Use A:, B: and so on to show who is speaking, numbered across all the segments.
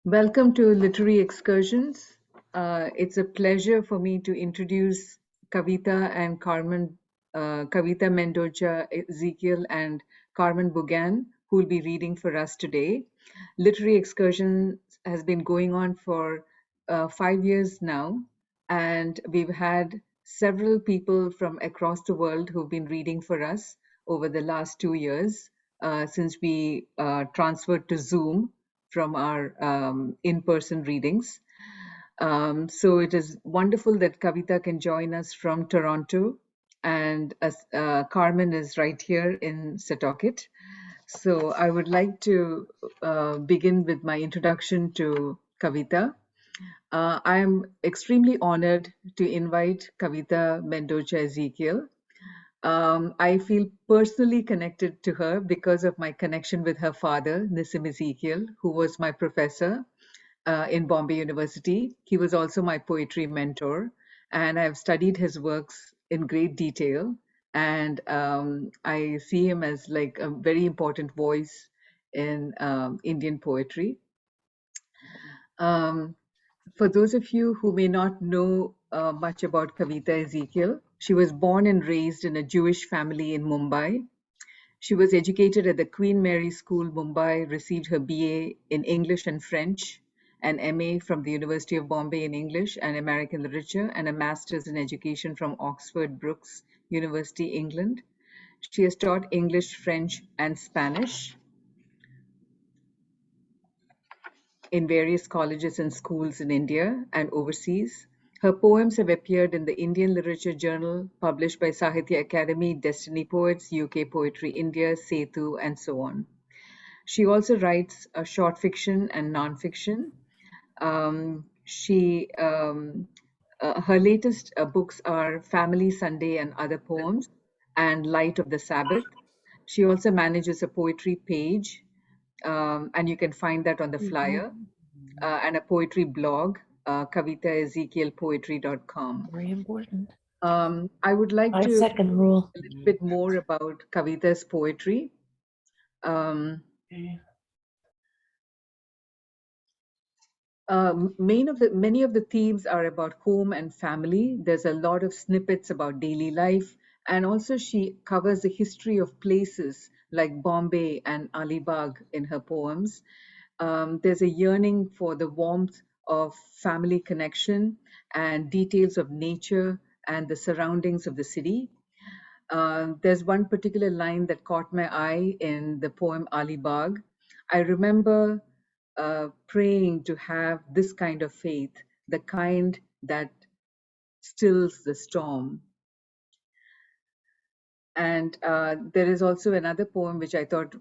A: Welcome to Literary Excursions. It's a pleasure for me to introduce Kavita and Carmen, Kavita Mendonca, Ezekiel, and Carmen Bugan, who will be reading for us today. Literary Excursions has been going on for 5 years now, and we've had several people from across the world who've been reading for us over the last 2 years since we transferred to Zoom from our in-person readings. So it is wonderful that Kavita can join us from Toronto, and Carmen is right here in Setauket. So I would like to begin with my introduction to Kavita. I am extremely honored to invite Kavita Mendonca Ezekiel. I feel personally connected to her because of my connection with her father, Nissim Ezekiel, who was my professor in Bombay University. He was also my poetry mentor, and I've studied his works in great detail. And I see him as like a very important voice in Indian poetry. For those of you who may not know much about Kavita Ezekiel, she was born and raised in a Jewish family in Mumbai. She was educated at the Queen Mary School, Mumbai, received her BA in English and French, an MA from the University of Bombay in English and American Literature, and a Master's in Education from Oxford Brookes University, England. She has taught English, French, and Spanish in various colleges and schools in India and overseas. Her poems have appeared in the Indian Literature Journal, published by Sahitya Academy, Destiny Poets, UK Poetry India, Setu, and so on. She also writes short fiction and non-fiction. Her latest books are Family Sunday and Other Poems and Light of the Sabbath. She also manages a poetry page, and you can find that on the flyer, and a poetry blog, kavitaezekielpoetry.com.
B: Very important.
A: I would like to
B: second rule.
A: a little bit more about Kavita's poetry. Many of the themes are about home and family. There's a lot of snippets about daily life, and also she covers the history of places like Bombay and Alibag in her poems. There's a yearning for the warmth of family connection and details of nature and the surroundings of the city. There's one particular line that caught my eye in the poem Alibag. I remember praying to have this kind of faith, the kind that stills the storm. And there is also another poem which I thought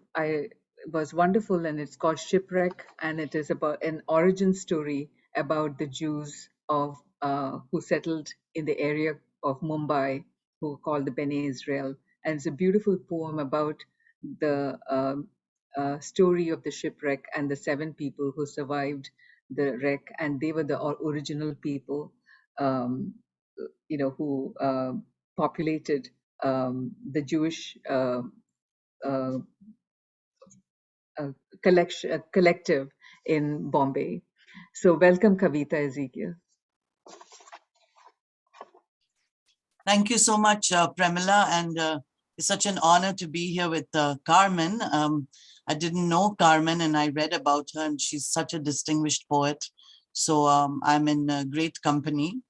A: was wonderful, and it's called Shipwreck, and it is about an origin story about the Jews of who settled in the area of Mumbai, who were called the Bene Israel. And it's a beautiful poem about the story of the shipwreck and the 7 people who survived the wreck, and they were the original people, who populated the Jewish collective in Bombay. So welcome, Kavita Ezekiel.
C: Thank you so much, Premila, and it's such an honor to be here with Carmen. I didn't know Carmen, and I read about her, and she's such a distinguished poet. So I'm in great company.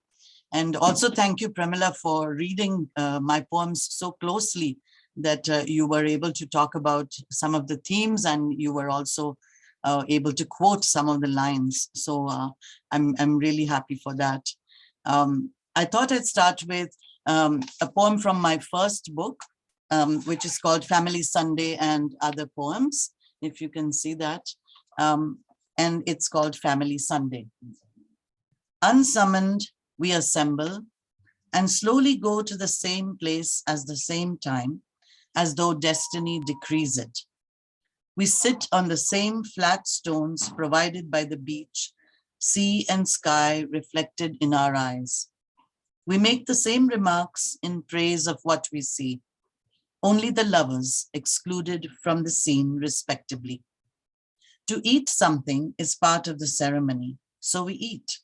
C: And also thank you, Premila, for reading my poems so closely that you were able to talk about some of the themes, and you were also able to quote some of the lines. So I'm really happy for that. I thought I'd start with a poem from my first book, which is called Family Sunday and Other Poems, if you can see that. And it's called Family Sunday. Unsummoned, we assemble and slowly go to the same place at the same time, as though destiny decrees it. We sit on the same flat stones provided by the beach, sea and sky reflected in our eyes. We make the same remarks in praise of what we see, only the lovers excluded from the scene respectively. To eat something is part of the ceremony, so we eat.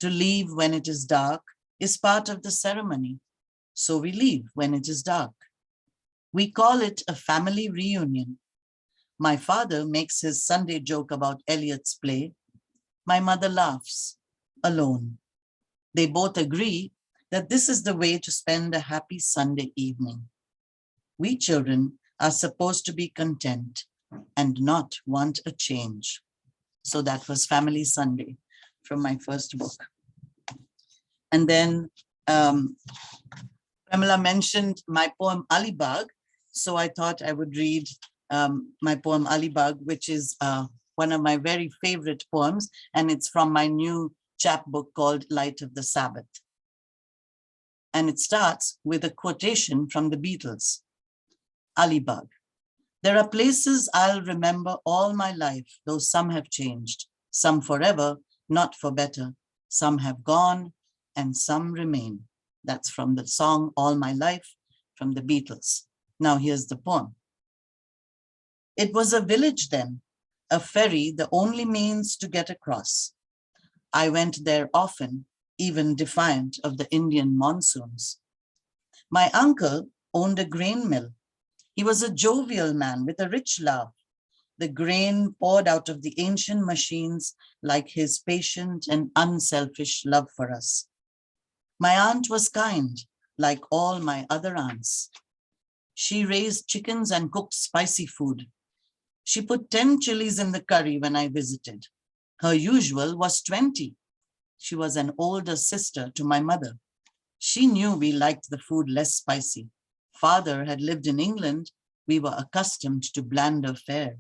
C: To leave when it is dark is part of the ceremony, so we leave when it is dark. We call it a family reunion. My father makes his Sunday joke about Eliot's play. My mother laughs, alone. They both agree that this is the way to spend a happy Sunday evening. We children are supposed to be content and not want a change. So that was Family Sunday from my first book. And then Pamela mentioned my poem Alibag, so I thought I would read my poem Alibag, which is one of my very favorite poems, and it's from my new chapbook called Light of the Sabbath. And it starts with a quotation from the Beatles. Alibag. There are places I'll remember all my life, though some have changed, some forever, not for better. Some have gone and some remain. That's from the song All My Life from the Beatles. Now here's the poem. It was a village then, a ferry the only means to get across. I went there often, even defiant of the Indian monsoons. My uncle owned a grain mill. He was a jovial man with a rich laugh. The grain poured out of the ancient machines like his patient and unselfish love for us. My aunt was kind, like all my other aunts. She raised chickens and cooked spicy food. She put 10 chilies in the curry when I visited. Her usual was 20. She was an older sister to my mother. She knew we liked the food less spicy. Father had lived in England. We were accustomed to blander fare.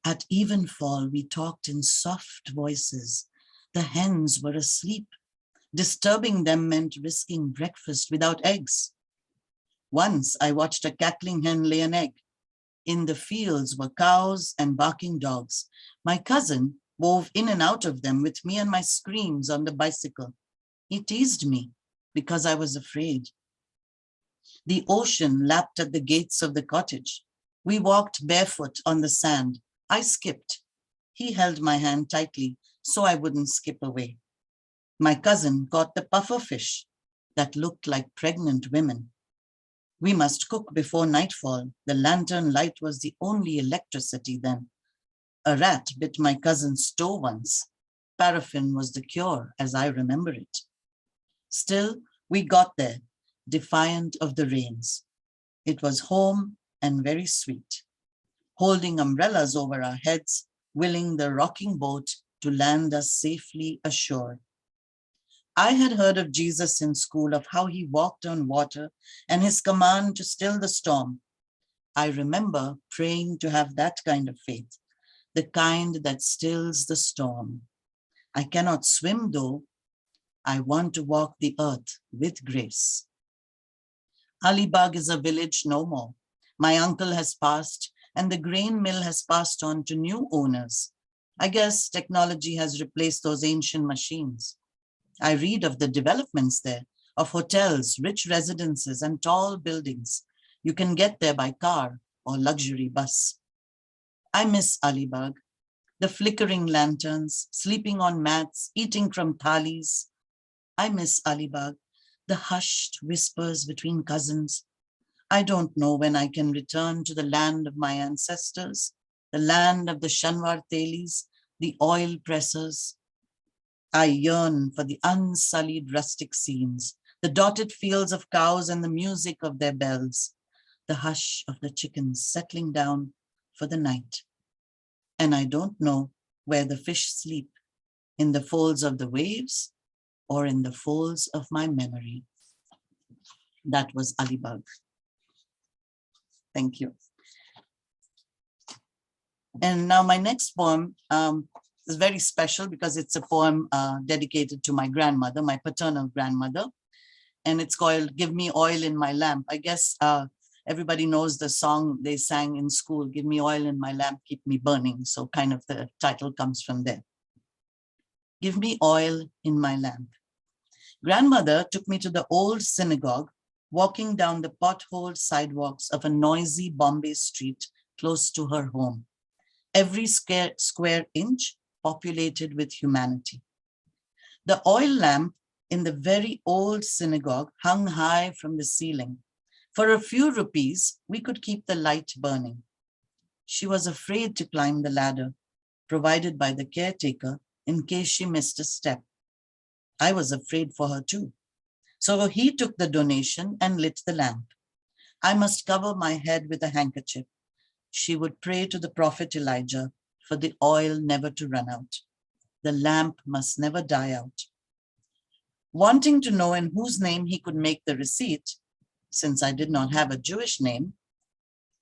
C: At evenfall, we talked in soft voices. The hens were asleep. Disturbing them meant risking breakfast without eggs. Once I watched a cackling hen lay an egg. In the fields were cows and barking dogs. My cousin wove in and out of them with me and my screams on the bicycle. He teased me because I was afraid. The ocean lapped at the gates of the cottage. We walked barefoot on the sand. I skipped. He held my hand tightly so I wouldn't skip away. My cousin caught the puffer fish that looked like pregnant women. We must cook before nightfall. The lantern light was the only electricity then. A rat bit my cousin's toe once. Paraffin was the cure, as I remember it. Still, we got there, defiant of the rains. It was home and very sweet. Holding umbrellas over our heads, willing the rocking boat to land us safely ashore. I had heard of Jesus in school, of how he walked on water and his command to still the storm. I remember praying to have that kind of faith, the kind that stills the storm. I cannot swim though. I want to walk the earth with grace. Alibag is a village no more. My uncle has passed and the grain mill has passed on to new owners. I guess technology has replaced those ancient machines. I read of the developments there, of hotels, rich residences, and tall buildings. You can get there by car or luxury bus. I miss Alibag, the flickering lanterns, sleeping on mats, eating from thalis. I miss Alibag, the hushed whispers between cousins. I don't know when I can return to the land of my ancestors, the land of the Shanwar Telis, the oil pressers. I yearn for the unsullied rustic scenes, the dotted fields of cows and the music of their bells, the hush of the chickens settling down for the night. And I don't know where the fish sleep, in the folds of the waves or in the folds of my memory. That was Alibag. Thank you. And now my next poem is very special because it's a poem dedicated to my grandmother, my paternal grandmother. And it's called Give Me Oil in My Lamp. I guess everybody knows the song they sang in school, Give Me Oil in My Lamp, Keep Me Burning. So kind of the title comes from there. Give me oil in my lamp. Grandmother took me to the old synagogue, walking down the potholed sidewalks of a noisy Bombay street close to her home. every square inch populated with humanity. The oil lamp in the very old synagogue hung high from the ceiling. For a few rupees, we could keep the light burning. She was afraid to climb the ladder provided by the caretaker in case she missed a step. I was afraid for her too. So he took the donation and lit the lamp. I must cover my head with a handkerchief. She would pray to the prophet Elijah for the oil never to run out. The lamp must never die out. Wanting to know in whose name he could make the receipt, since I did not have a Jewish name,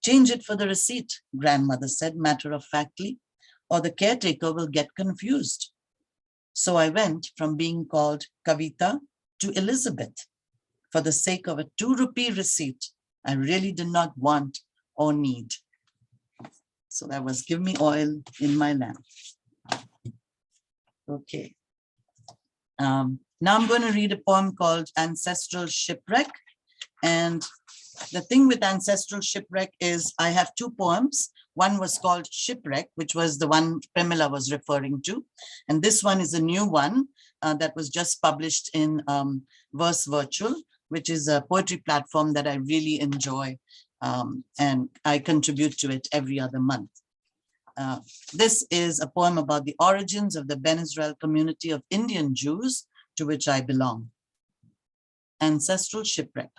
C: change it for the receipt, grandmother said matter-of-factly, or the caretaker will get confused. So I went from being called Kavita to Elizabeth. For the sake of a 2-rupee receipt, I really did not want or need. So that was Give Me Oil in My Lamp. Okay. Now I'm going to read a poem called Ancestral Shipwreck. And the thing with Ancestral Shipwreck is I have 2 poems. One was called Shipwreck, which was the one Pramila was referring to. And this one is a new one that was just published in Verse Virtual, which is a poetry platform that I really enjoy. And I contribute to it every other month. This is a poem about the origins of the Ben Israel community of Indian Jews to which I belong. Ancestral Shipwreck.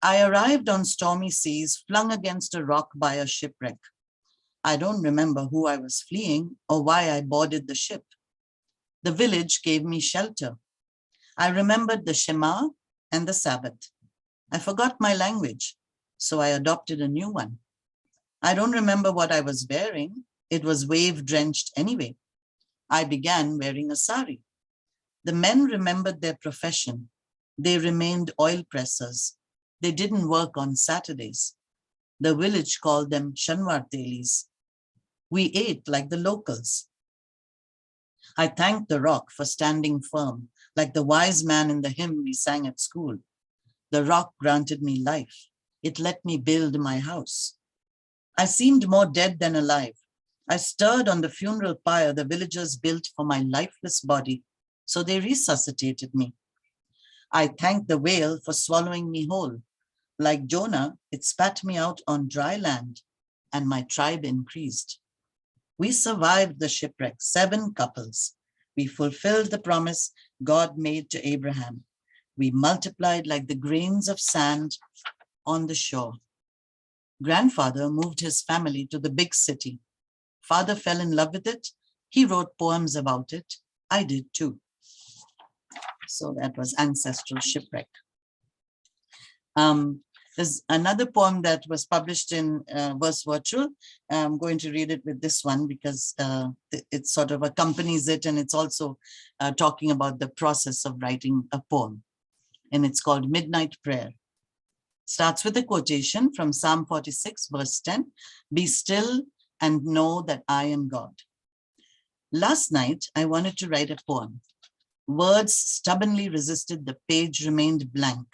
C: I arrived on stormy seas, flung against a rock by a shipwreck. I don't remember who I was fleeing or why I boarded the ship. The village gave me shelter. I remembered the Shema and the Sabbath. I forgot my language, so I adopted a new one. I don't remember what I was wearing. It was wave-drenched anyway. I began wearing a sari. The men remembered their profession. They remained oil pressers. They didn't work on Saturdays. The village called them Shanwartelis. We ate like the locals. I thanked the rock for standing firm, like the wise man in the hymn we sang at school. The rock granted me life. It let me build my house. I seemed more dead than alive. I stirred on the funeral pyre the villagers built for my lifeless body, so they resuscitated me. I thanked the whale for swallowing me whole. Like Jonah, it spat me out on dry land, and my tribe increased. We survived the shipwreck, 7 couples. We fulfilled the promise God made to Abraham. We multiplied like the grains of sand on the shore. Grandfather moved his family to the big city. Father fell in love with it. He wrote poems about it. I did too. So that was Ancestral Shipwreck. There's another poem that was published in Verse Virtual. I'm going to read it with this one because it sort of accompanies it, and it's also talking about the process of writing a poem. And it's called Midnight Prayer. Starts with a quotation from Psalm 46, verse 10. Be still and know that I am God. Last night, I wanted to write a poem. Words stubbornly resisted, the page remained blank.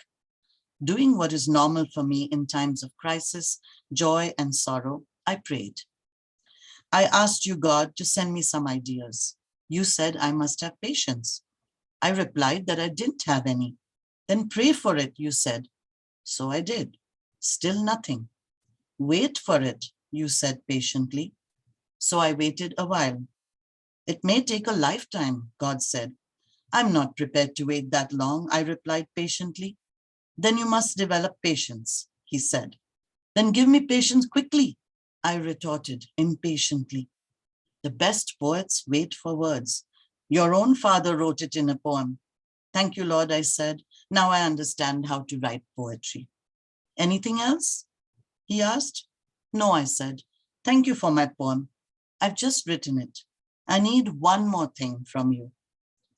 C: Doing what is normal for me in times of crisis, joy, and sorrow, I prayed. I asked you, God, to send me some ideas. You said I must have patience. I replied that I didn't have any. Then pray for it, you said. So I did. Still nothing. Wait for it, you said patiently. So I waited a while. It may take a lifetime, God said. I'm not prepared to wait that long, I replied patiently. Then you must develop patience, he said. Then give me patience quickly, I retorted impatiently. The best poets wait for words. Your own father wrote it in a poem. Thank you, Lord, I said. Now I understand how to write poetry. Anything else? He asked. No, I said. Thank you for my poem. I've just written it. I need one more thing from you.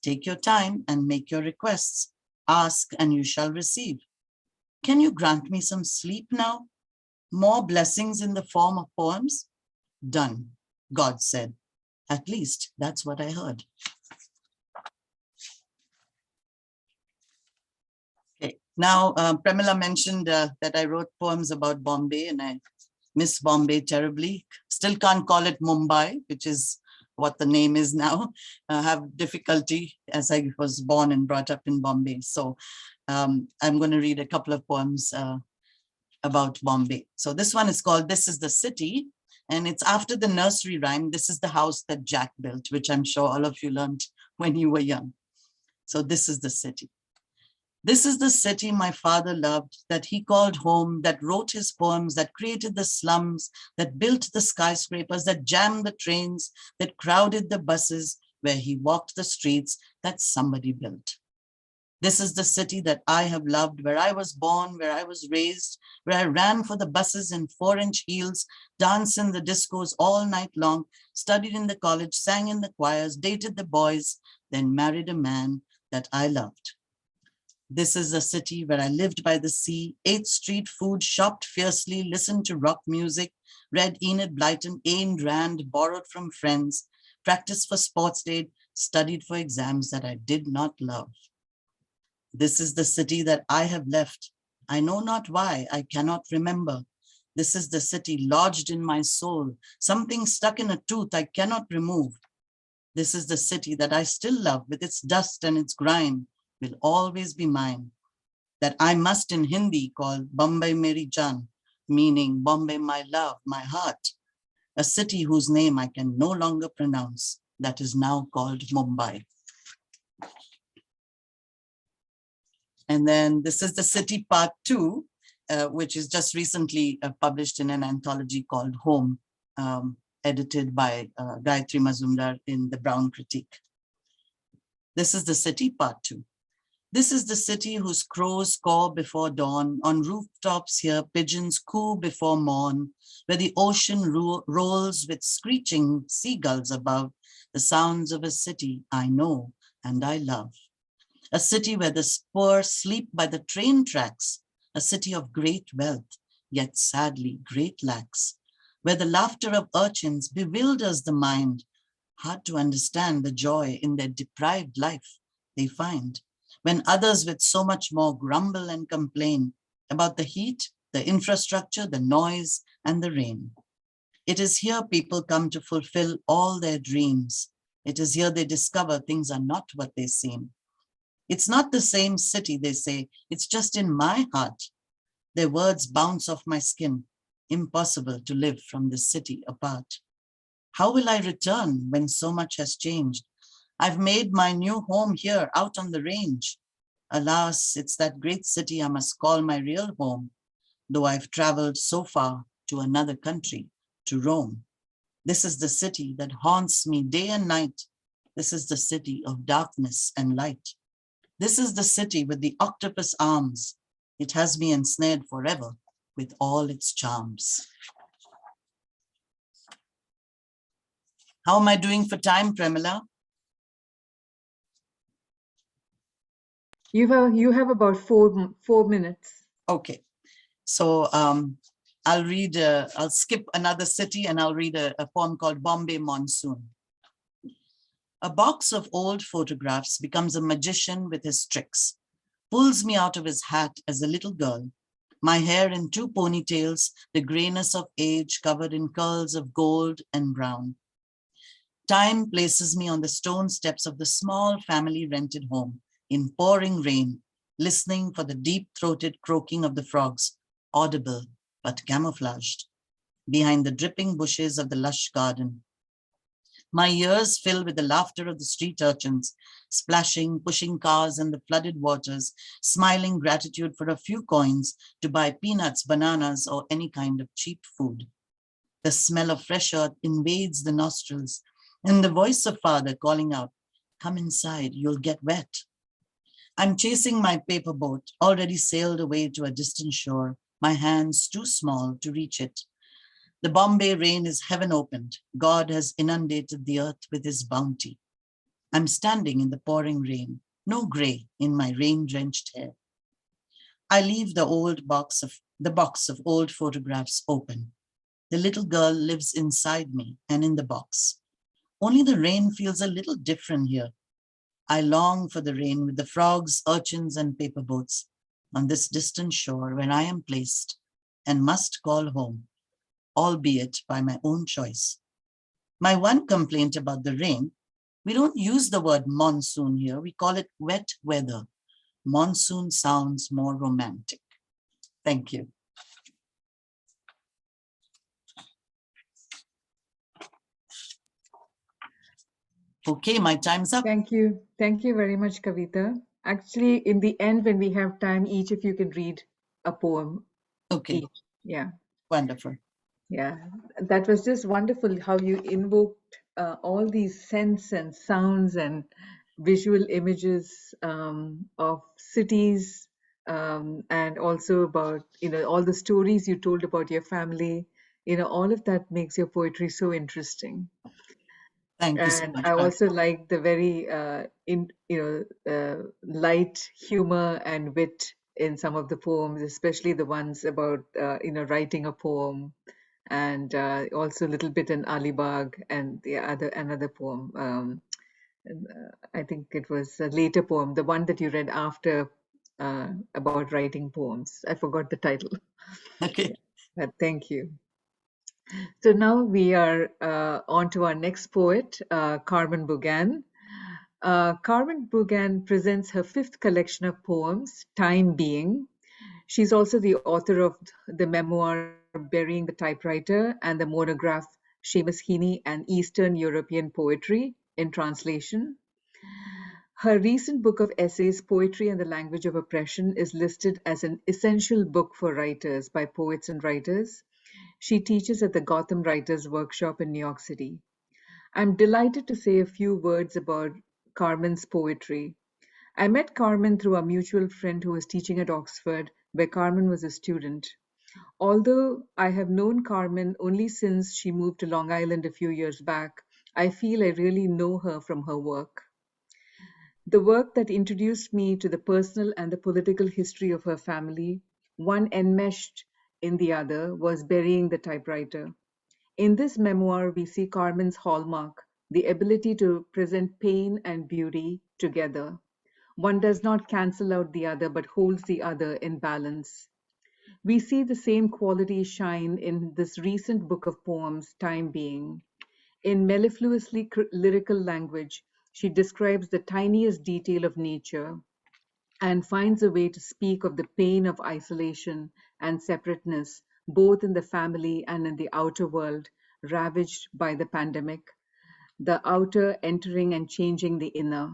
C: Take your time and make your requests. Ask and you shall receive. Can you grant me some sleep now? More blessings in the form of poems? Done, God said. At least that's what I heard. Okay. Now, Pramila mentioned that I wrote poems about Bombay, and I miss Bombay terribly. Still can't call it Mumbai, which is what the name is now. Have difficulty as I was born and brought up in Bombay. So I'm going to read a couple of poems about Bombay. So this one is called This is the City, and it's after the nursery rhyme, This is the House That Jack Built, which I'm sure all of you learned when you were young. So this is the city. This is the city my father loved, that he called home, that wrote his poems, that created the slums, that built the skyscrapers, that jammed the trains, that crowded the buses, where he walked the streets that somebody built. This is the city that I have loved, where I was born, where I was raised, where I ran for the buses in 4-inch heels, danced in the discos all night long, studied in the college, sang in the choirs, dated the boys, then married a man that I loved. This is a city where I lived by the sea, ate street food, shopped fiercely, listened to rock music, read Enid Blyton, Ayn Rand, borrowed from friends, practiced for sports day, studied for exams that I did not love. This is the city that I have left. I know not why, I cannot remember. This is the city lodged in my soul, something stuck in a tooth I cannot remove. This is the city that I still love, with its dust and its grime, will always be mine, that I must in Hindi call Bombay Meri Jaan, meaning Bombay my love, my heart, a city whose name I can no longer pronounce, that is now called Mumbai. And then this is the city part 2, which is just recently published in an anthology called Home, edited by Gayatri Mazumdar in the Brown Critique. This is the city part 2. This is the city whose crows caw before dawn. On rooftops here, pigeons coo before morn, where the ocean rolls with screeching seagulls above, the sounds of a city I know and I love. A city where the poor sleep by the train tracks, a city of great wealth, yet sadly great lacks, where the laughter of urchins bewilders the mind, hard to understand the joy in their deprived life they find, when others with so much more grumble and complain about the heat, the infrastructure, the noise, and the rain. It is here people come to fulfill all their dreams. It is here they discover things are not what they seem. It's not the same city, they say, it's just in my heart. Their words bounce off my skin. Impossible to live from this city apart. How will I return when so much has changed? I've made my new home here out on the range. Alas, it's that great city I must call my real home, though I've traveled so far to another country, to Rome. This is the city that haunts me day and night. This is the city of darkness and light. This is the city with the octopus arms. It has me ensnared forever with all its charms. How am I doing for time, Premila?
A: You have about four minutes.
C: Okay, so I'll skip another city and I'll read a poem called Bombay Monsoon. A box of old photographs becomes a magician with his tricks, pulls me out of his hat as a little girl, my hair in 2 ponytails, the grayness of age covered in curls of gold and brown. Time places me on the stone steps of the small family rented home in pouring rain, listening for the deep-throated croaking of the frogs, audible but camouflaged, behind the dripping bushes of the lush garden. My ears fill with the laughter of the street urchins, splashing, pushing cars in the flooded waters, smiling gratitude for a few coins to buy peanuts, bananas, or any kind of cheap food. The smell of fresh earth invades the nostrils, and the voice of father calling out, "Come inside, you'll get wet." I'm chasing my paper boat, already sailed away to a distant shore, my hands too small to reach it. The Bombay rain is heaven opened. God has inundated the earth with his bounty. I'm standing in the pouring rain, no gray in my rain-drenched hair. I leave the box of old photographs open. The little girl lives inside me and in the box. Only the rain feels a little different here. I long for the rain with the frogs, urchins, and paper boats on this distant shore where I am placed and must call home. albeit by my own choice. My one complaint about the rain, we don't use the word monsoon here, we call it wet weather. Monsoon sounds more romantic. Thank you. Okay, my time's up.
A: Thank you. Thank you very much, Kavita. Actually, in the end, when we have time, each of you can read a poem
C: Okay,
A: each. Yeah.
C: wonderful.
A: Yeah, that was just wonderful how you invoked all these scents and sounds and visual images of cities, and also about, all the stories you told about your family. All of that makes your poetry so interesting.
C: Thank you so
A: And
C: much,
A: I
C: Carmen.
A: also like the very light humor and wit in some of the poems, especially the ones about writing a poem, and also a little bit in Alibag and the other another poem. I think it was a later poem, the one that you read after about writing poems. I forgot the title.
C: Okay.
A: Yeah, but thank you. So now we are on to our next poet, Carmen Bugan. Carmen Bugan presents her fifth collection of poems, Time Being. She's also the author of the memoir Burying the Typewriter and the monograph Seamus Heaney and Eastern European Poetry in Translation. Her recent book of essays, Poetry and the Language of Oppression, is listed as an essential book for writers by poets and writers. She teaches at the Gotham Writers Workshop in New York City. I'm delighted to say a few words about Carmen's poetry. I met Carmen through a mutual friend who was teaching at Oxford, where Carmen was a student. Although I have known Carmen only since she moved to Long Island a few years back, I feel I really know her from her work. The work that introduced me to the personal and the political history of her family, one enmeshed in the other, was Burying the Typewriter. In this memoir, we see Carmen's hallmark, the ability to present pain and beauty together. One does not cancel out the other, but holds the other in balance. We see the same quality shine in this recent book of poems, Time Being. In mellifluously lyrical language, she describes the tiniest detail of nature and finds a way to speak of the pain of isolation and separateness, both in the family and in the outer world, ravaged by the pandemic, the outer entering and changing the inner.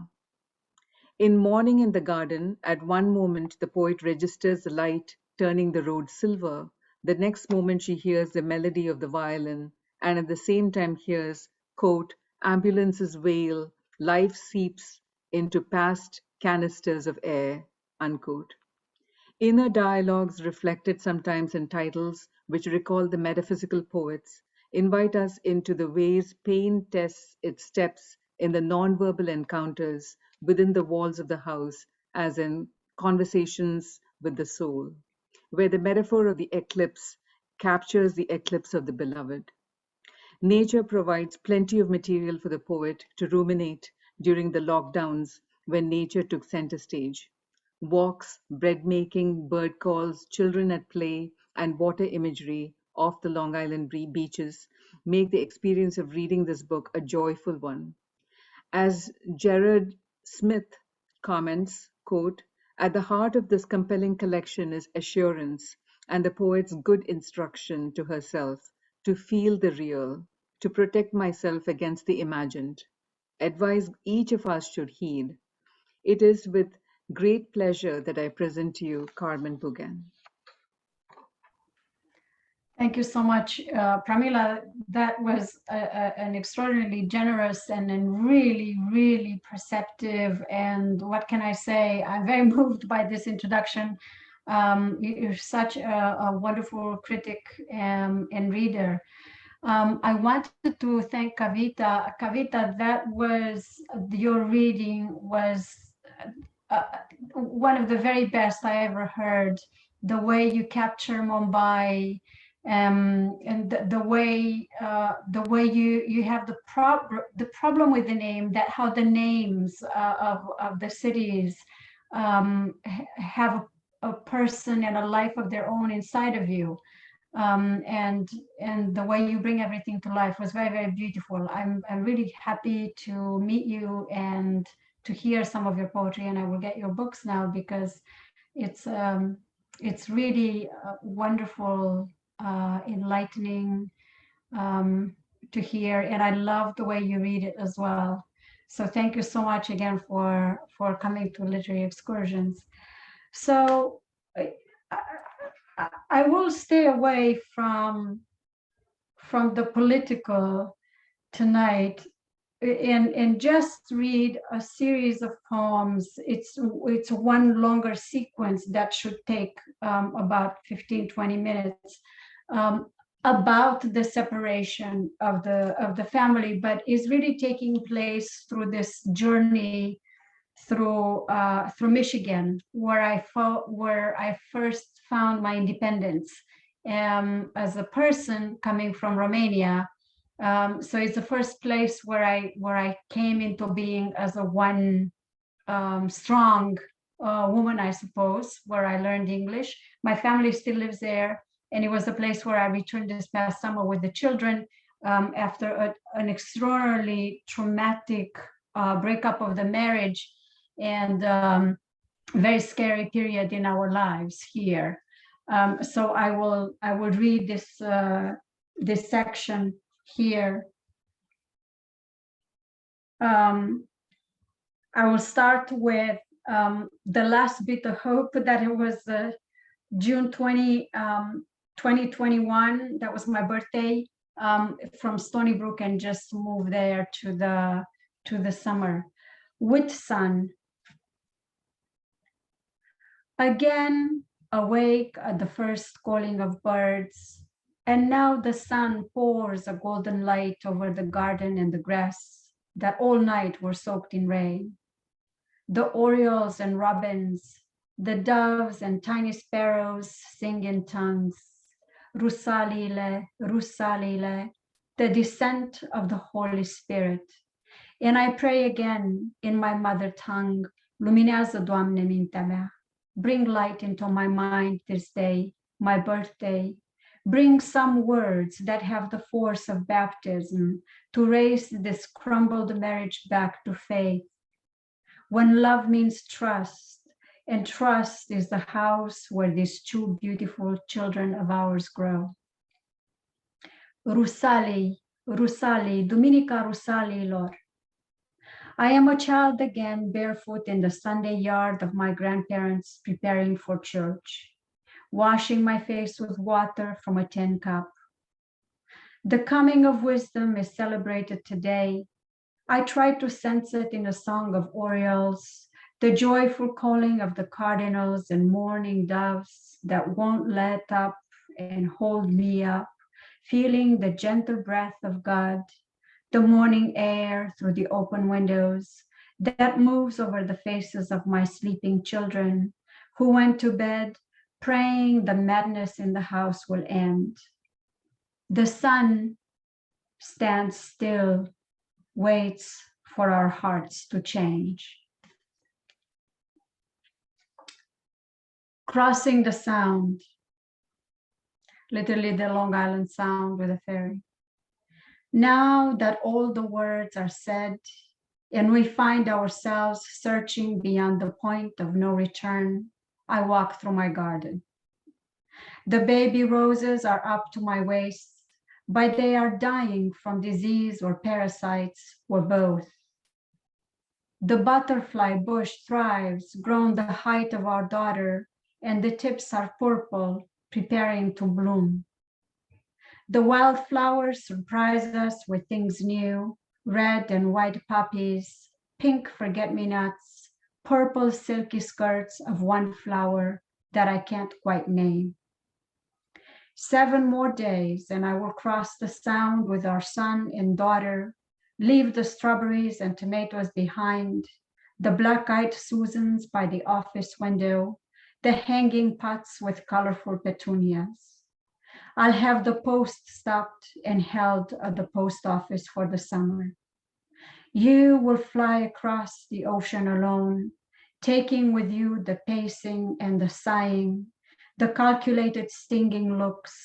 A: In Morning in the Garden, at one moment the poet registers the light turning the road silver. The next moment she hears the melody of the violin, and at the same time hears, quote, ambulances wail, life seeps into past canisters of air, unquote. Inner dialogues reflected sometimes in titles which recall the metaphysical poets invite us into the ways pain tests its steps in the nonverbal encounters within the walls of the house, as in Conversations with the Soul, where the metaphor of the eclipse captures the eclipse of the beloved. Nature provides plenty of material for the poet to ruminate during the lockdowns when nature took center stage. Walks, bread making, bird calls, children at play, and water imagery off the Long Island beaches make the experience of reading this book a joyful one. As Gerard Smith comments, quote, at the heart of this compelling collection is assurance and the poet's good instruction to herself to feel the real, to protect myself against the imagined. Advice each of us should heed. It is with great pleasure that I present to you Carmen Bugan.
B: Thank you so much, Pramila. That was an extraordinarily generous and really, really perceptive. And what can I say? I'm very moved by this introduction. You're such a wonderful critic and reader. I wanted to thank Kavita. Kavita, that was your reading was uh, one of the very best I ever heard. The way you capture Mumbai, and the way you have the problem with the name, that how the names of the cities have a person and a life of their own inside of you. and the way you bring everything to life was very, very beautiful. I'm really happy to meet you and to hear some of your poetry, and I will get your books now because it's really wonderful, enlightening to hear, and I love the way you read it as well. So thank you so much again for coming to Literary Excursions. So I will stay away from the political tonight and just read a series of poems. It's one longer sequence that should take about 15-20 minutes, about the separation of the family, but is really taking place through this journey through Michigan, where I first found my independence as a person coming from Romania. So it's the first place where I came into being as a one strong woman, I suppose, where I learned English. My family still lives there, and it was a place where I returned this past summer with the children after an extraordinarily traumatic breakup of the marriage and very scary period in our lives here. So I will read this section here. I will start with the last bit of hope that it was June 20, 2021. That was my birthday, from Stony Brook, and just moved there to the summer. With sun. Again, awake at the first calling of birds, and now the sun pours a golden light over the garden and the grass that all night were soaked in rain. The orioles and robins, the doves and tiny sparrows sing in tongues. Rusalile, Rusalile, the descent of the Holy Spirit. And I pray again in my mother tongue, Luminează, Doamne, mintea mea. Bring light into my mind this day, my birthday. Bring some words that have the force of baptism to raise this crumbled marriage back to faith. When love means trust, and trust is the house where these two beautiful children of ours grow. Rusali, Rusali, Duminica Rusaliilor. I am a child again, barefoot in the Sunday yard of my grandparents, preparing for church, washing my face with water from a tin cup. The coming of wisdom is celebrated today. I try to sense it in a song of orioles, the joyful calling of the cardinals and mourning doves that won't let up and hold me up, feeling the gentle breath of God, the morning air through the open windows that moves over the faces of my sleeping children who went to bed praying the madness in the house will end. The sun stands still, waits for our hearts to change. Crossing the Sound, literally the Long Island Sound with a ferry. Now that all the words are said and we find ourselves searching beyond the point of no return, I walk through my garden. The baby roses are up to my waist, but they are dying from disease or parasites or both. The butterfly bush thrives, grown the height of our daughter, and the tips are purple, preparing to bloom. The wildflowers surprise us with things new, red and white poppies, pink forget-me-nots, purple silky skirts of one flower that I can't quite name. 7 more days and I will cross the Sound with our son and daughter, leave the strawberries and tomatoes behind, the black-eyed Susans by the office window, the hanging pots with colorful petunias. I'll have the post stopped and held at the post office for the summer. You will fly across the ocean alone, taking with you the pacing and the sighing, the calculated stinging looks,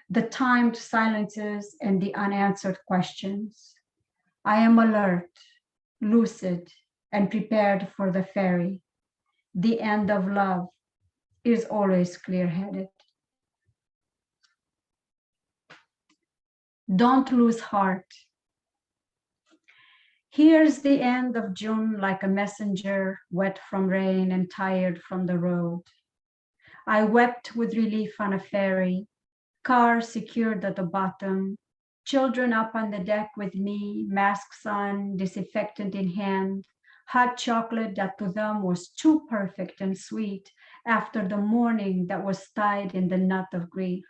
B: the timed silences and the unanswered questions. I am alert, lucid, and prepared for the ferry. The end of love is always clear-headed. Don't lose heart. Here's the end of June like a messenger, wet from rain and tired from the road. I wept with relief on a ferry, car secured at the bottom, children up on the deck with me, masks on, disinfectant in hand, hot chocolate that to them was too perfect and sweet after the morning that was tied in the knot of grief.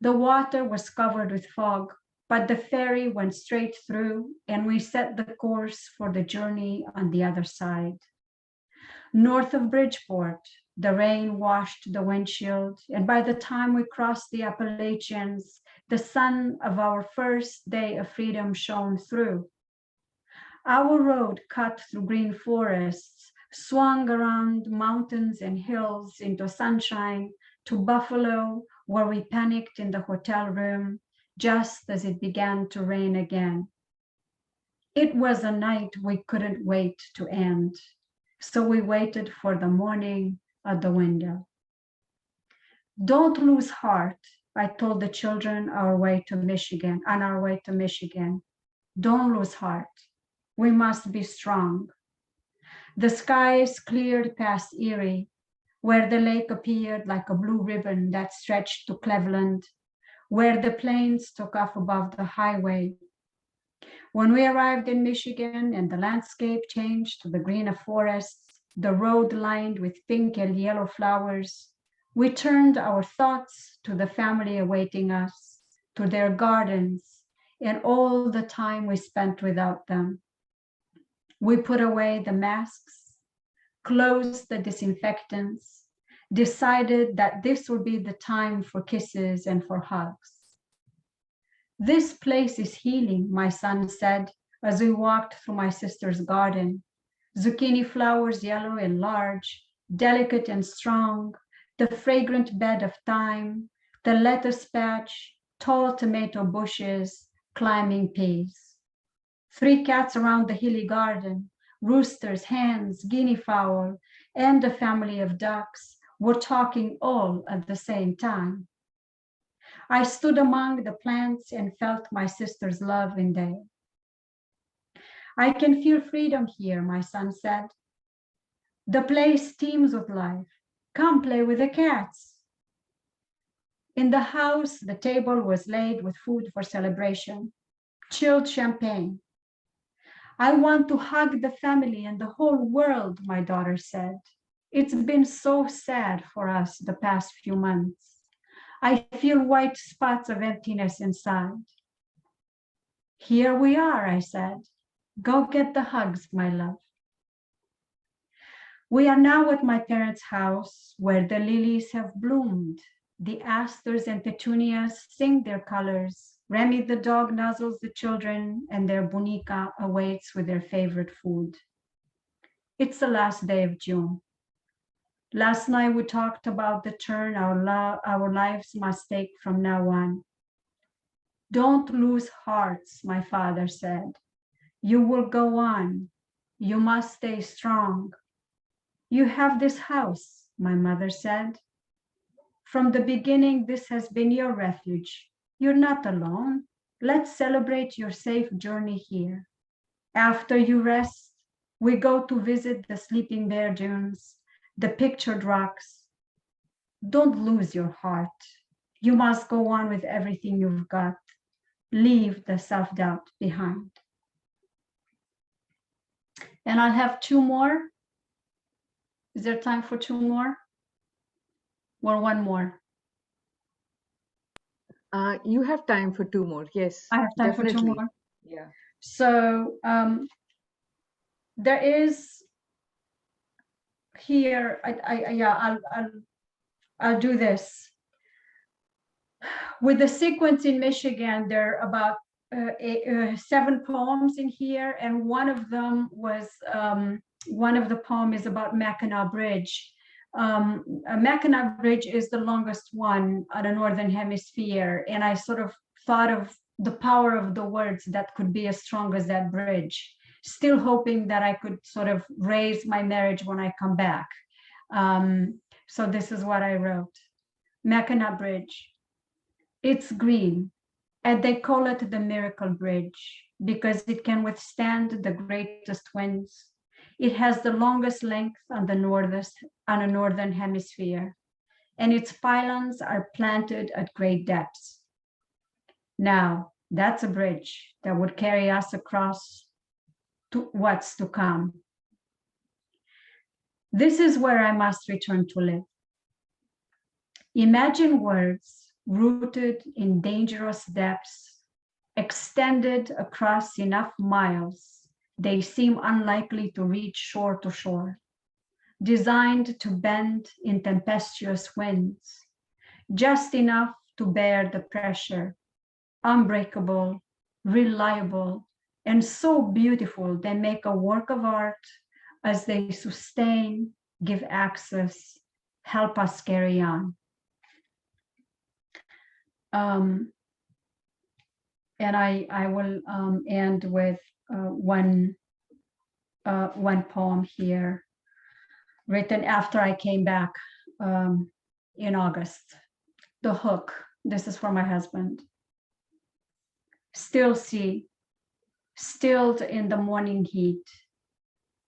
B: The water was covered with fog, but the ferry went straight through and we set the course for the journey on the other side. North of Bridgeport, the rain washed the windshield, and by the time we crossed the Appalachians, the sun of our first day of freedom shone through. Our road cut through green forests, swung around mountains and hills into sunshine to Buffalo, where we panicked in the hotel room just as it began to rain again. It was a night we couldn't wait to end, so we waited for the morning at the window. Don't lose heart, I told the children on our way to Michigan. Don't lose heart. We must be strong. The skies cleared past Erie, where the lake appeared like a blue ribbon that stretched to Cleveland, where the planes took off above the highway. When we arrived in Michigan and the landscape changed to the green of forests, the road lined with pink and yellow flowers, we turned our thoughts to the family awaiting us, to their gardens, and all the time we spent without them. We put away the masks, closed the disinfectants, decided that this would be the time for kisses and for hugs. This place is healing, my son said as we walked through my sister's garden. Zucchini flowers, yellow and large, delicate and strong, the fragrant bed of thyme, the lettuce patch, tall tomato bushes, climbing peas. 3 cats around the hilly garden, roosters, hens, guinea fowl, and a family of ducks were talking all at the same time. I stood among the plants and felt my sister's love in them. I can feel freedom here, my son said. The place teems with life. Come play with the cats. In the house, the table was laid with food for celebration, chilled champagne. I want to hug the family and the whole world, my daughter said. It's been so sad for us the past few months. I feel white spots of emptiness inside. Here we are, I said. Go get the hugs, my love. We are now at my parents' house where the lilies have bloomed. The asters and petunias sing their colors. Remy the dog nuzzles the children and their bonica awaits with their favorite food. It's the last day of June. Last night we talked about the turn our lives must take from now on. Don't lose hearts, my father said. You will go on. You must stay strong. You have this house, my mother said. From the beginning, this has been your refuge. You're not alone. Let's celebrate your safe journey here. After you rest, we go to visit the Sleeping Bear Dunes, the pictured rocks. Don't lose your heart. You must go on with everything you've got. Leave the self-doubt behind. And I'll have 2 more. Is there time for 2 more? Or 1 more?
A: You have time for 2 more. Yes.
B: I have time
A: definitely.
B: for 2 more.
A: Yeah.
B: So there is here. I'll do this. With the sequence in Michigan, there are about 7 poems in here, and one of them was one of the poems is about Mackinac Bridge. Mackinac Bridge is the longest one on the Northern Hemisphere. And I sort of thought of the power of the words that could be as strong as that bridge, still hoping that I could sort of raise my marriage when I come back. So this is what I wrote. Mackinac Bridge. It's green, and they call it the Miracle Bridge because it can withstand the greatest winds. It has the longest length on the northern hemisphere, and its pylons are planted at great depths. Now, that's a bridge that would carry us across to what's to come. This is where I must return to live. Imagine words rooted in dangerous depths, extended across enough miles, they seem unlikely to reach shore to shore, designed to bend in tempestuous winds, just enough to bear the pressure, unbreakable, reliable, and so beautiful they make a work of art as they sustain, give access, help us carry on. And I will end with one poem here, written after I came back in August. The Hook. This is for my husband. Still sea, stilled in the morning heat,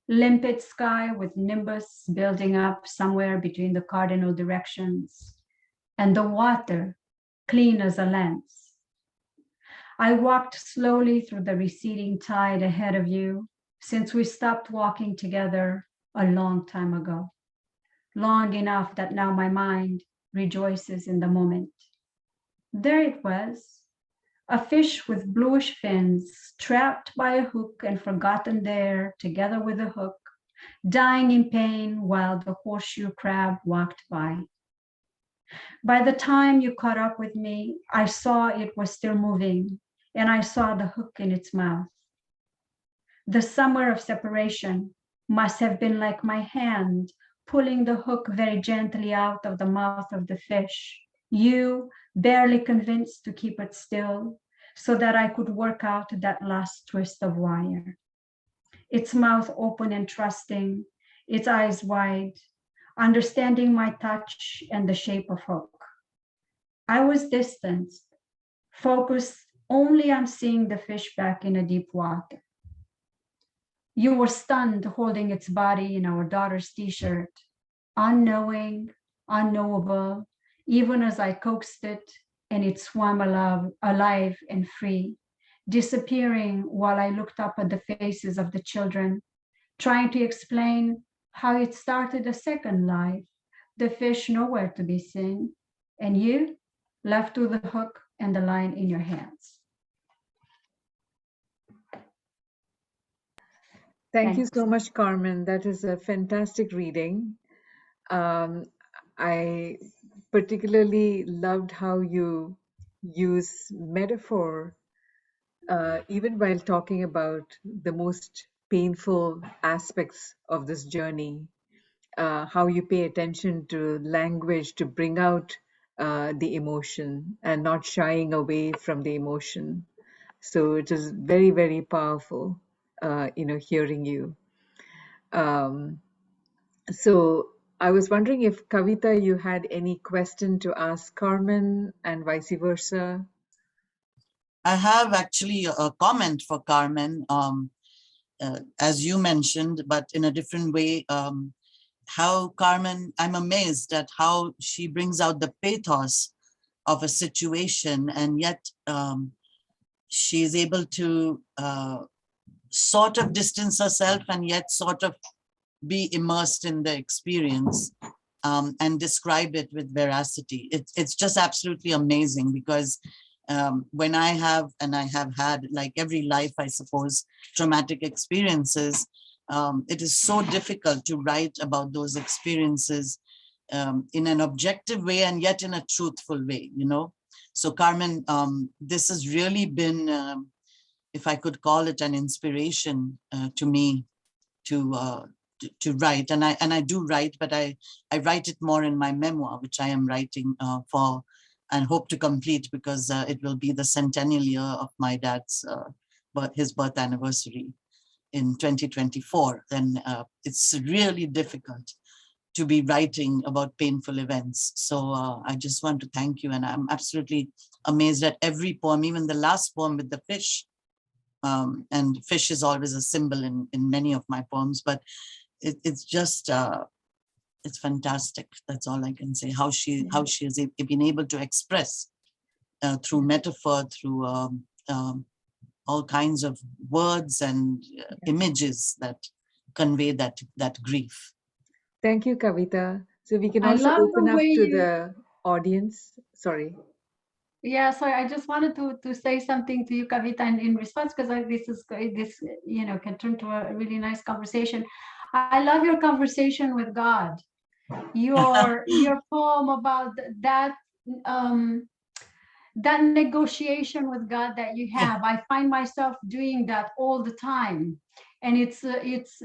B: limpid sky with nimbus building up somewhere between the cardinal directions, and the water clean as a lens. I walked slowly through the receding tide ahead of you since we stopped walking together a long time ago, long enough that now my mind rejoices in the moment. There it was, a fish with bluish fins, trapped by a hook and forgotten there together with the hook, dying in pain while the horseshoe crab walked by. By the time you caught up with me, I saw it was still moving, and I saw the hook in its mouth. The summer of separation must have been like my hand pulling the hook very gently out of the mouth of the fish, you barely convinced to keep it still so that I could work out that last twist of wire. Its mouth open and trusting, its eyes wide, understanding my touch and the shape of hook. I was distanced, focused only on seeing the fish back in a deep water. You were stunned holding its body in our daughter's t-shirt, unknowing, unknowable, even as I coaxed it and it swam alive and free, disappearing while I looked up at the faces of the children, trying to explain how it started a second life, the fish nowhere to be seen, and you left with the hook and the line in your hands.
A: Thank you so much, Carmen. That is a fantastic reading. I particularly loved how you use metaphor, even while talking about the most painful aspects of this journey, how you pay attention to language to bring out the emotion and not shying away from the emotion. So it is very, very powerful, hearing you. So I was wondering if, Kavita, you had any question to ask Carmen and vice versa.
C: I have actually a comment for Carmen, as you mentioned, but in a different way. How Carmen, I'm amazed at how she brings out the pathos of a situation, and yet she is able to sort of distance herself and yet sort of be immersed in the experience and describe it with veracity. It's just absolutely amazing, because when I have had, like every life, I suppose, traumatic experiences, it is so difficult to write about those experiences in an objective way and yet in a truthful way, you know. So Carmen, this has really been, if I could call it, an inspiration to me to to write, and I do write, but I write it more in my memoir, which I am writing for and hope to complete, because it will be the centennial year of my dad's his birth anniversary in 2024. Then it's really difficult to be writing about painful events. So I just want to thank you, and I'm absolutely amazed at every poem, even the last poem with the fish. And fish is always a symbol in many of my poems, but it's just it's fantastic. That's all I can say. How she has been able to express through metaphor, through all kinds of words and images that convey that grief.
A: Thank you, Kavita. So we can
B: I
A: also
B: love
A: open
B: the
A: up
B: way
A: to
B: you,
A: the audience. Sorry.
B: yeah, sorry, I just wanted to say something to you, Kavita, and in response, because this can turn to a really nice conversation. I love your conversation with God. Your poem about that that negotiation with God that you have. I find myself doing that all the time, and it's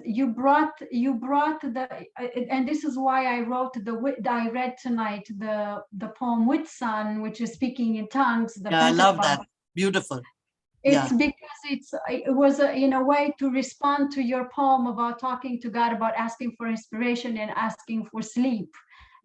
B: you brought the and this is why I read tonight the poem Whitsun, which is speaking in tongues. The
C: Yeah, I love that.
B: Pentateuch.
C: Beautiful.
B: It's
C: Yeah.
B: because it was in a way to respond to your poem about talking to God, about asking for inspiration and asking for sleep.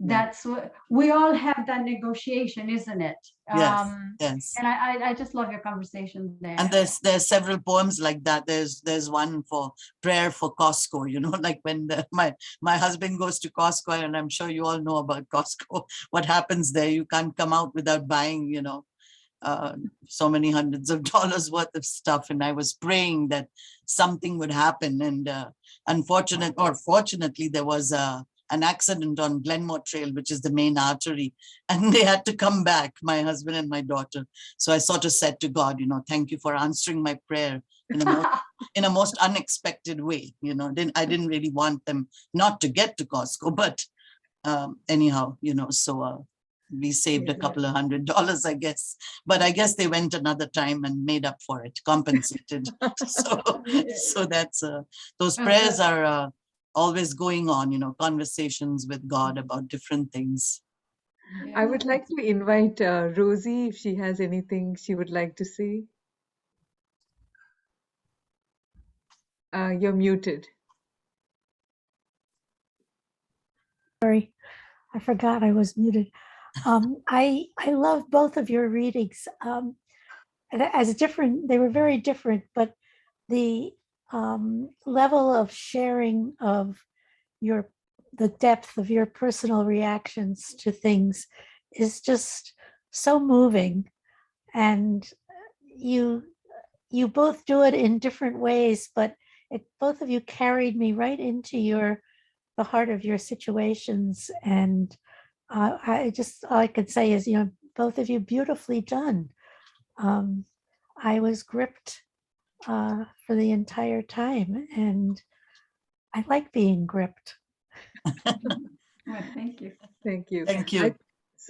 B: That's what we all have, that negotiation, isn't it?
C: Yes. Yes.
B: And I just love your conversation there.
C: And there's several poems like that. There's one for prayer for Costco, like when my husband goes to Costco, and I'm sure you all know about Costco, what happens there. You can't come out without buying, so many hundreds of dollars worth of stuff. And I was praying that something would happen. And fortunately, there was an accident on Glenmore Trail, which is the main artery. And they had to come back, my husband and my daughter. So I sort of said to God, thank you for answering my prayer in a most unexpected way. I didn't really want them not to get to Costco, but anyhow, so we saved a couple of $100, I guess. But I guess they went another time and made up for it, compensated. so that's those prayers are always going on, conversations with God about different things.
A: I would like to invite Rosie if she has anything she would like to say. You're muted.
D: Sorry, I forgot I was muted. I love both of your readings. As different, they were very different, but the level of sharing of the depth of your personal reactions to things is just so moving, and you both do it in different ways, but both of you carried me right into the heart of your situations. And all I can say is, both of you beautifully done. I was gripped for the entire time, and I like being gripped.
B: Well, thank you.
A: Thank you.
C: Thank you.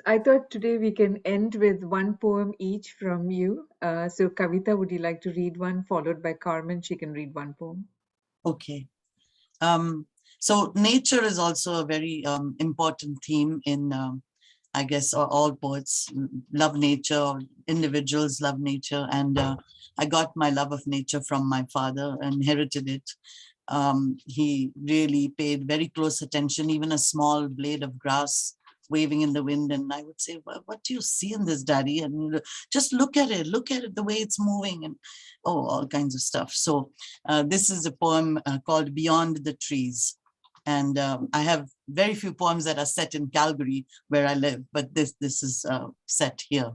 A: I thought today we can end with one poem each from you. So Kavita, would you like to read one, followed by Carmen? She can read one poem.
C: Okay. So nature is also a very important theme in, I guess, all poets love nature, individuals love nature. And I got my love of nature from my father, inherited it. He really paid very close attention, even a small blade of grass waving in the wind. And I would say, well, what do you see in this, Daddy? And just look at it, the way it's moving, and all kinds of stuff. So this is a poem called Beyond the Trees. And I have very few poems that are set in Calgary, where I live, but this is set here.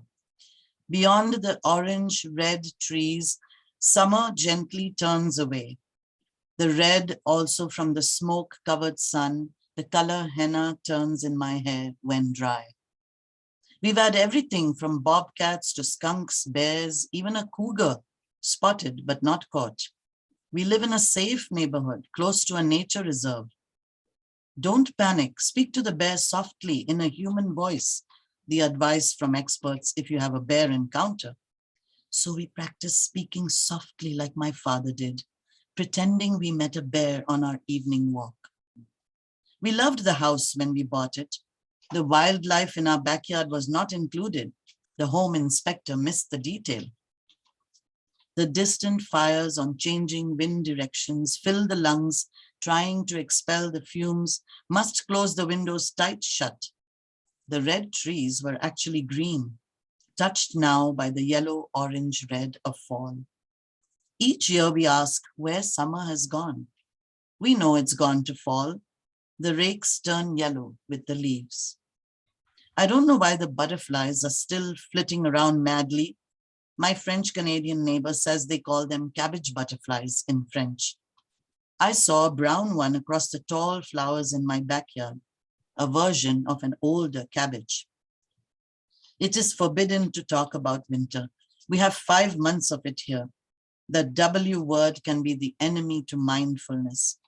C: Beyond the orange-red trees, summer gently turns away. The red also from the smoke-covered sun, the color henna turns in my hair when dry. We've had everything from bobcats to skunks, bears, even a cougar, spotted but not caught. We live in a safe neighborhood, close to a nature reserve. Don't panic, speak to the bear softly in a human voice, the advice from experts if you have a bear encounter. So we practice speaking softly like my father did, pretending we met a bear on our evening walk. We loved the house when we bought it. The wildlife in our backyard was not included. The home inspector missed the detail. The distant fires on changing wind directions fill the lungs, trying to expel the fumes, must close the windows tight shut. The red trees were actually green, touched now by the yellow, orange, red of fall. Each year we ask where summer has gone. We know it's gone to fall. The rakes turn yellow with the leaves. I don't know why the butterflies are still flitting around madly. My French-Canadian neighbor says they call them cabbage butterflies in French. I saw a brown one across the tall flowers in my backyard, a version of an older cabbage. It is forbidden to talk about winter. We have 5 months of it here. The W word can be the enemy to mindfulness.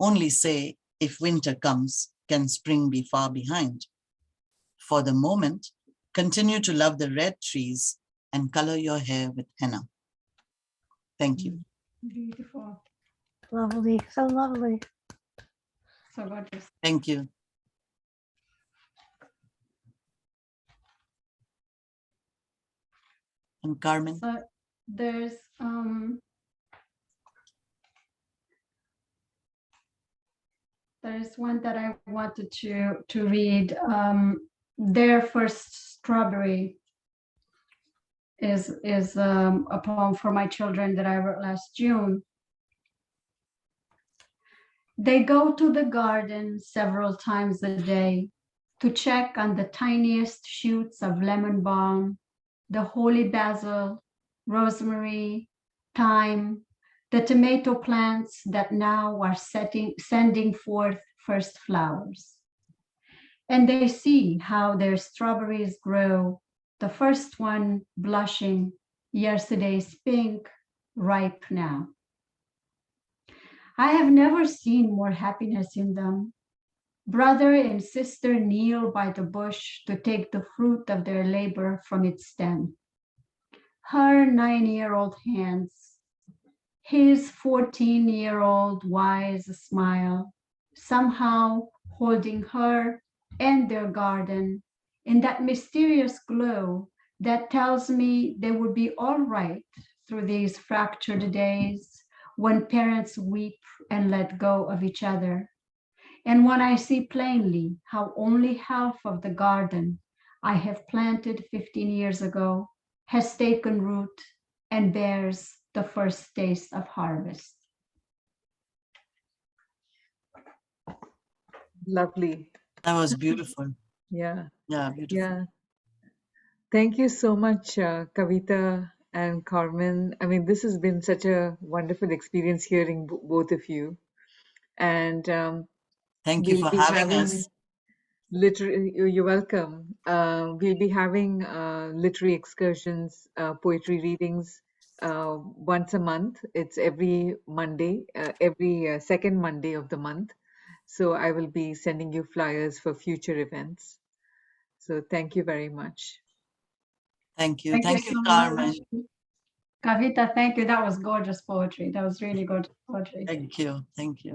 C: Only say, if winter comes, can spring be far behind? For the moment, continue to love the red trees and color your hair with henna. Thank you.
B: Beautiful.
D: Lovely, so lovely.
B: So gorgeous.
C: Thank you. And Carmen?
B: So there's one that I wanted to read. Their First Strawberry is a poem for my children that I wrote last June. They go to the garden several times a day to check on the tiniest shoots of lemon balm, the holy basil, rosemary, thyme, the tomato plants that now are sending forth first flowers. And they see how their strawberries grow, the first one blushing, yesterday's pink, ripe now. I have never seen more happiness in them. Brother and sister kneel by the bush to take the fruit of their labor from its stem. Her 9-year-old hands, his 14-year-old wise smile, somehow holding her and their garden in that mysterious glow that tells me they will be all right through these fractured days when parents weep and let go of each other. And when I see plainly how only half of the garden I have planted 15 years ago has taken root and bears the first taste of harvest.
A: Lovely.
C: That was beautiful.
A: Yeah.
C: Yeah, beautiful.
A: Yeah. Thank you so much, Kavita and Carmen. I mean, this has been such a wonderful experience hearing both of you. And
C: Thank you
A: we'll
C: for
A: be
C: having
A: having
C: us.
A: you're welcome. We'll be having literary excursions, poetry readings once a month. It's every Monday, every second Monday of the month. So I will be sending you flyers for future events. So thank you very much.
C: Thank you. Thank you,
B: so
C: Carmen.
B: much. Kavita, thank you. That was gorgeous poetry. That was really good poetry.
C: Thank you. Thank you.